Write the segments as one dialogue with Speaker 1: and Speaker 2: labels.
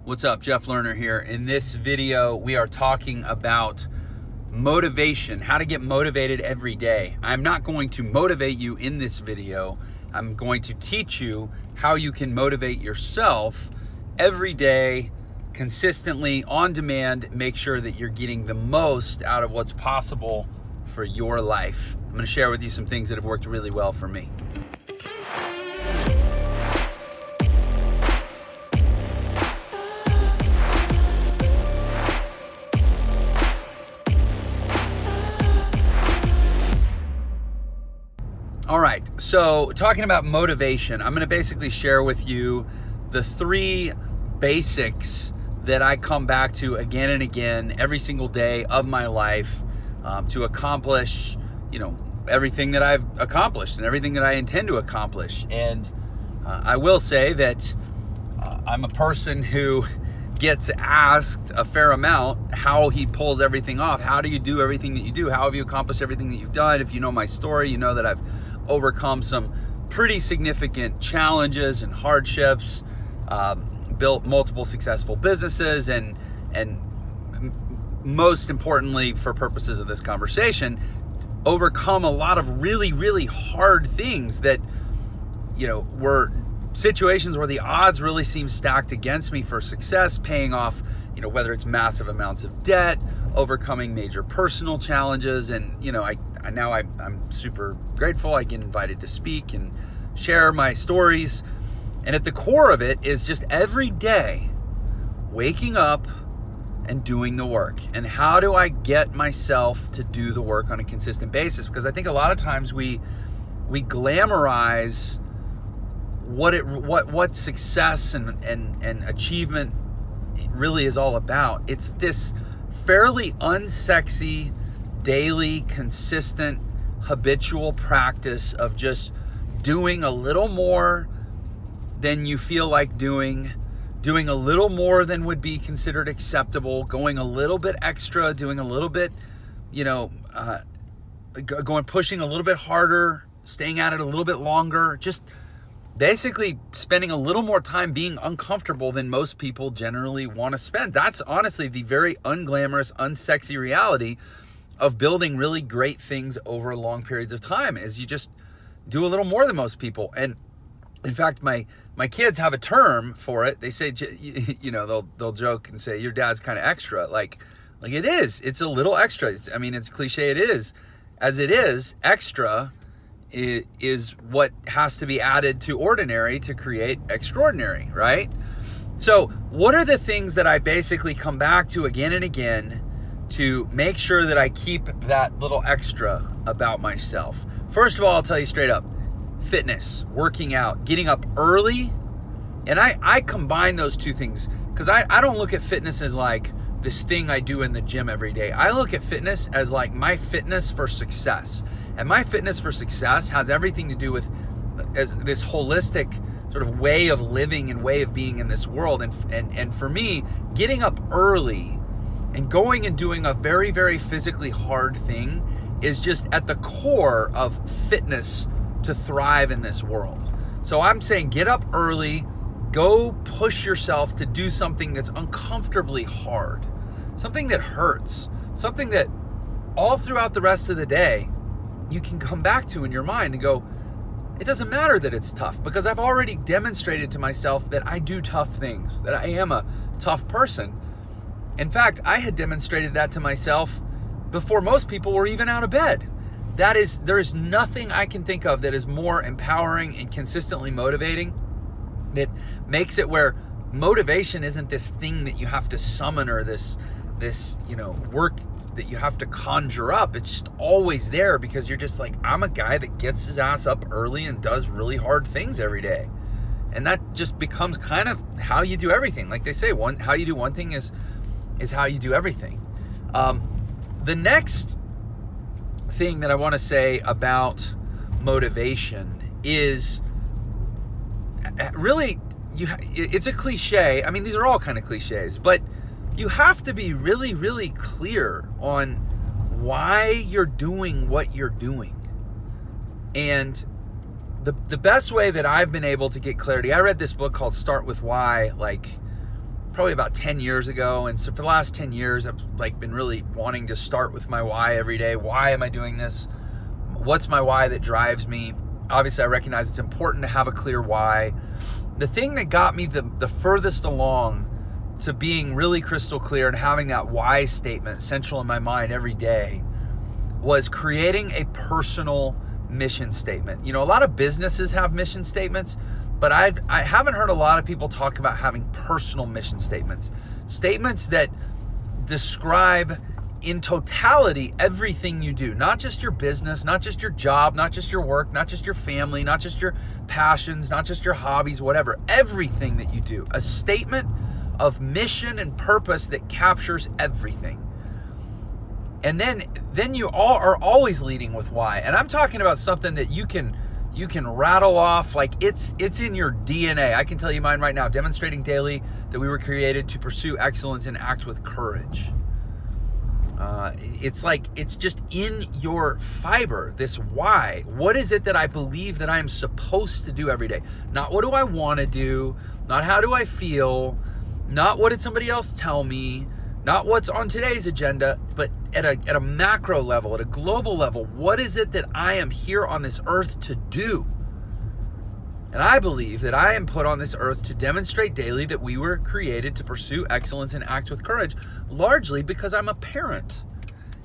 Speaker 1: What's up, Jeff Lerner here. In this video, we are talking about motivation, how to get motivated every day. I'm not going to motivate you in this video. I'm going to teach you how you can motivate yourself every day, consistently, on demand. Make sure that you're getting the most out of what's possible for your life. I'm going to share with you some things that have worked really well for me. All right, so talking about motivation, I'm going to basically share with you the three basics that I come back to again and again every single day of my life to accomplish, everything that I've accomplished and everything that I intend to accomplish. And I will say that I'm a person who gets asked a fair amount how he pulls everything off. How do you do everything that you do? How have you accomplished everything that you've done? If you know my story, you know that I've overcome some pretty significant challenges and hardships, built multiple successful businesses, and most importantly, for purposes of this conversation, overcome a lot of really, really hard things that, were situations where the odds really seem stacked against me for success, paying off, whether it's massive amounts of debt, overcoming major personal challenges. And, I'm super grateful. I get invited to speak and share my stories. And at the core of it is just every day waking up and doing the work. And how do I get myself to do the work on a consistent basis? Because I think a lot of times we glamorize what success and achievement really is all about. It's this fairly unsexy, daily, consistent, habitual practice of just doing a little more than you feel like doing a little more than would be considered acceptable, going a little bit extra, doing a little bit, pushing a little bit harder, staying at it a little bit longer, just basically spending a little more time being uncomfortable than most people generally want to spend. That's honestly the very unglamorous, unsexy reality of building really great things over long periods of time, is you just do a little more than most people. And in fact, my kids have a term for it. They say, they'll joke and say, your dad's kind of extra. Like it is. It's a little extra. It's cliche. It is. As it is, extra is what has to be added to ordinary to create extraordinary, right? So what are the things that I basically come back to again and again to make sure that I keep that little extra about myself? First of all, I'll tell you straight up, fitness, working out, getting up early. And I combine those two things because I don't look at fitness as like this thing I do in the gym every day. I look at fitness as like my fitness for success. And my fitness for success has everything to do with this holistic sort of way of living and way of being in this world. And for me, getting up early and going and doing a very, very physically hard thing is just at the core of fitness to thrive in this world. So I'm saying get up early, go push yourself to do something that's uncomfortably hard, something that hurts, something that all throughout the rest of the day you can come back to in your mind and go, it doesn't matter that it's tough because I've already demonstrated to myself that I do tough things, that I am a tough person. In fact, I had demonstrated that to myself before most people were even out of bed. There is nothing I can think of that is more empowering and consistently motivating, that makes it where motivation isn't this thing that you have to summon or this work that you have to conjure up. It's just always there because you're just like, I'm a guy that gets his ass up early and does really hard things every day. And that just becomes kind of how you do everything. Like they say, how you do one thing is how you do everything. The next thing that I want to say about motivation is really, it's a cliche. These are all kind of cliches, but you have to be really, really clear on why you're doing what you're doing. And the best way that I've been able to get clarity, I read this book called Start With Why, like probably about 10 years ago. And so for the last 10 years, I've like been really wanting to start with my why every day. Why am I doing this? What's my why that drives me? Obviously, I recognize it's important to have a clear why. The thing that got me the furthest along to being really crystal clear and having that why statement central in my mind every day was creating a personal mission statement. You know, a lot of businesses have mission statements, but I haven't heard a lot of people talk about having personal mission statements. Statements that describe in totality everything you do, not just your business, not just your job, not just your work, not just your family, not just your passions, not just your hobbies, whatever, everything that you do. A statement of mission and purpose that captures everything. And then you all are always leading with why. And I'm talking about something that you can rattle off like it's in your DNA. I can tell you mine right now, demonstrating daily that we were created to pursue excellence and act with courage. It's just in your fiber, this why. What is it that I believe that I am supposed to do every day? Not what do I want to do, not how do I feel, not what did somebody else tell me, not what's on today's agenda, but at a macro level, at a global level, what is it that I am here on this earth to do? And I believe that I am put on this earth to demonstrate daily that we were created to pursue excellence and act with courage, largely because I'm a parent.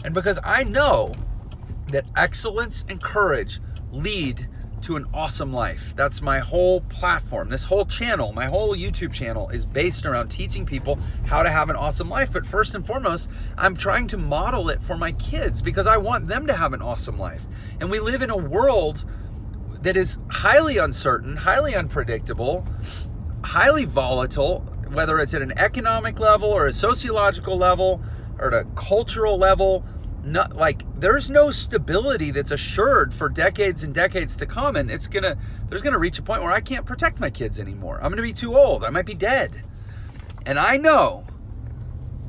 Speaker 1: And because I know that excellence and courage lead to an awesome life. That's my whole platform. This whole channel, my whole YouTube channel is based around teaching people how to have an awesome life. But first and foremost, I'm trying to model it for my kids because I want them to have an awesome life. And we live in a world that is highly uncertain, highly unpredictable, highly volatile, whether it's at an economic level or a sociological level or at a cultural level. Not like there's no stability that's assured for decades and decades to come, and there's gonna reach a point where I can't protect my kids anymore. I'm gonna be too old. I might be dead. And I know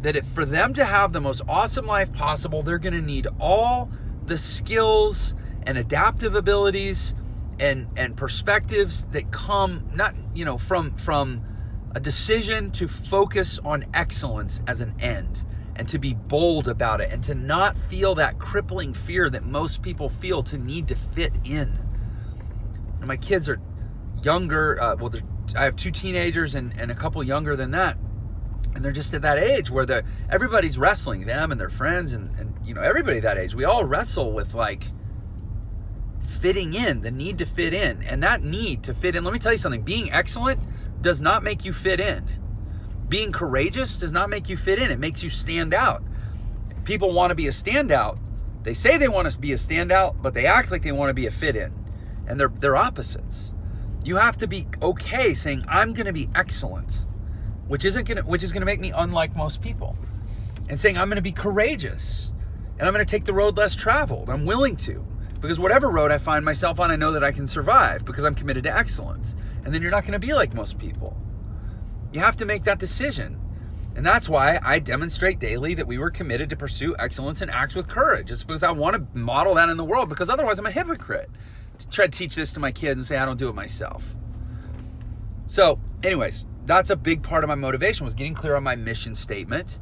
Speaker 1: that for them to have the most awesome life possible, they're gonna need all the skills and adaptive abilities and perspectives that come not, from a decision to focus on excellence as an end and to be bold about it and to not feel that crippling fear that most people feel to need to fit in. And my kids are younger. I have 2 teenagers and a couple younger than that. And they're just at that age where everybody's wrestling, them and their friends and everybody that age. We all wrestle with like fitting in, the need to fit in. And that need to fit in, let me tell you something, being excellent does not make you fit in. Being courageous does not make you fit in. It makes you stand out. People want to be a standout. They say they want to be a standout, but they act like they want to be a fit in. And they're opposites. You have to be okay saying, I'm going to be excellent, which is going to make me unlike most people. And saying, I'm going to be courageous. And I'm going to take the road less traveled. I'm willing to. Because whatever road I find myself on, I know that I can survive because I'm committed to excellence. And then you're not going to be like most people. You have to make that decision. And that's why I demonstrate daily that we were committed to pursue excellence and act with courage. It's because I want to model that in the world, because otherwise I'm a hypocrite to try to teach this to my kids and say I don't do it myself. So anyways, that's a big part of my motivation, was getting clear on my mission statement.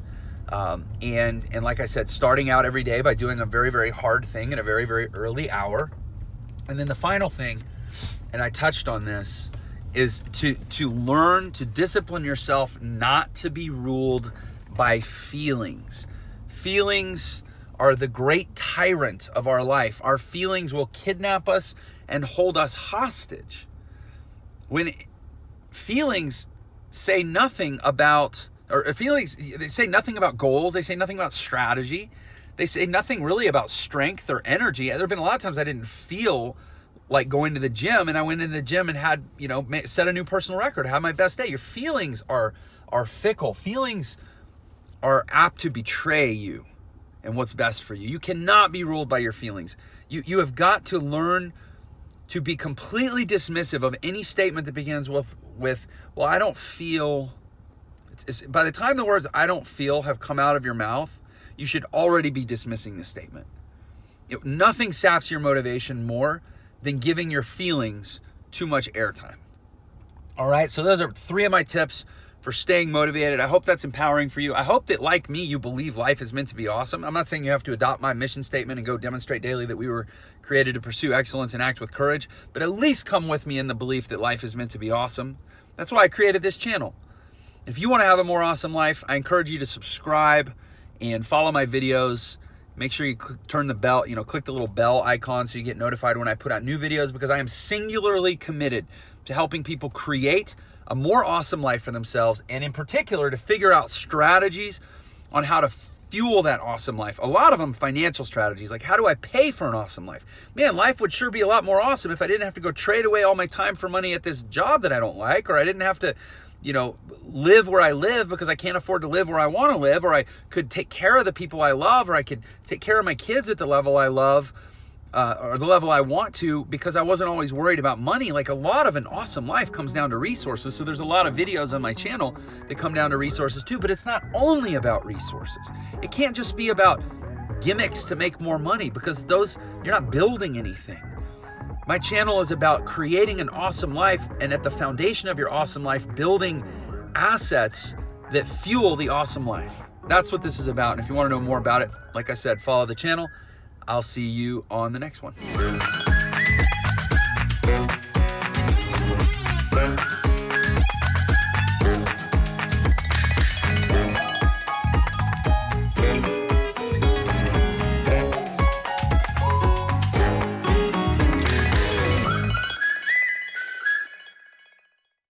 Speaker 1: And like I said, starting out every day by doing a very, very hard thing at a very, very early hour. And then the final thing, and I touched on this, is to learn to discipline yourself not to be ruled by feelings. Feelings are the great tyrant of our life. Our feelings will kidnap us and hold us hostage. When feelings say nothing about, they say nothing about goals, they say nothing about strategy, they say nothing really about strength or energy. There have been a lot of times I didn't feel like going to the gym, and I went into the gym and had, set a new personal record, had my best day. Your feelings are fickle. Feelings are apt to betray you and what's best for you. You cannot be ruled by your feelings. You have got to learn to be completely dismissive of any statement that begins with well, I don't feel. By the time the words "I don't feel" have come out of your mouth, you should already be dismissing the statement. Nothing saps your motivation more than giving your feelings too much airtime. All right, so those are 3 of my tips for staying motivated. I hope that's empowering for you. I hope that, like me, you believe life is meant to be awesome. I'm not saying you have to adopt my mission statement and go demonstrate daily that we were created to pursue excellence and act with courage, but at least come with me in the belief that life is meant to be awesome. That's why I created this channel. If you want to have a more awesome life, I encourage you to subscribe and follow my videos. Make sure you turn the bell, click the little bell icon so you get notified when I put out new videos, because I am singularly committed to helping people create a more awesome life for themselves, and in particular to figure out strategies on how to fuel that awesome life. A lot of them financial strategies, like how do I pay for an awesome life? Man, life would sure be a lot more awesome if I didn't have to go trade away all my time for money at this job that I don't like, or I didn't have to live where I live because I can't afford to live where I want to live, or I could take care of the people I love, or I could take care of my kids at the level I love, or the level I want to, because I wasn't always worried about money. Like, a lot of an awesome life comes down to resources. So there's a lot of videos on my channel that come down to resources too, but it's not only about resources. It can't just be about gimmicks to make more money, because you're not building anything. My channel is about creating an awesome life, and at the foundation of your awesome life, building assets that fuel the awesome life. That's what this is about. And if you want to know more about it, like I said, follow the channel. I'll see you on the next one.